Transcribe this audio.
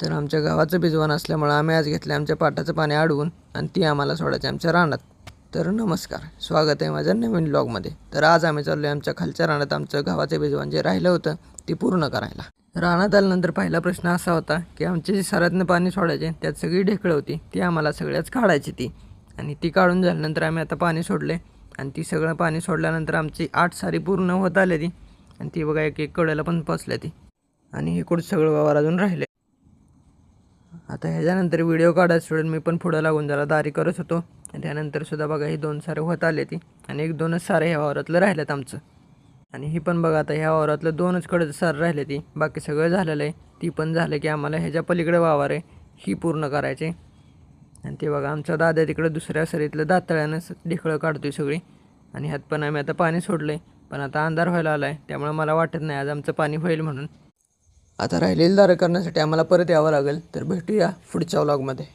तर आमच्या गावाचं बिजवान असल्यामुळं आम्ही आज घेतलं आमच्या पाटाचं पाणी अडवून आणि ती आम्हाला सोडायची आमच्या रानात. तर नमस्कार, स्वागत आहे माझ्या नवीन ब्लॉगमध्ये. तर आज आम्ही चाललो आहे आमच्या खालच्या रानात आमचं गावाचं बिजवान जे राहिलं होतं ते पूर्ण करायला. रानात आल्यानंतर पहिला प्रश्न असा होता की आमचे जे सरातनं पाणी सोडायचे त्यात सगळी ढेकळं होती, ती आम्हाला सगळ्याच काढायची ती. आणि ती काढून झाल्यानंतर आम्ही आता पाणी सोडले आणि ती सगळं पाणी सोडल्यानंतर आमची 8 सारी पूर्ण होत आली ती. आणि ती बघा एक एक कडेला पण पोचल्या ती. आणि हे कुठं सगळं वावर अजून राहिले. आता ह्याच्यानंतर व्हिडिओ काढायला सोडून मी पण पुढं लागून जरा दारी करत होतो. आणि त्यानंतर सुद्धा बघा ही 2 सारे होत आले ती आणि 1-2च सारे ह्या वावरातलं राहिलेत आमचं. आणि ही पण बघा आता ह्या वावरातलं 2च कडे सार राहिले ती, बाकी सगळं झालेलं आहे. ती पण झालं की आम्हाला ह्याच्या पलीकडे वावर आहे ही पूर्ण करायची. आणि ते बघा आमचा दादा तिकडे दुसऱ्या सरीतलं दातळ्यानं ढेकळं काढतोय सगळी. आणि ह्यात पण आम्ही आता पाणी सोडलं आहे, पण आता अंधार व्हायला आला आहे त्यामुळे मला वाटत नाही आज आमचं पाणी होईल म्हणून. आता राहिलेली दारं करण्यासाठी आम्हाला परत यावं लागेल. तर भेटूया पुढच्या व्लॉगमध्ये.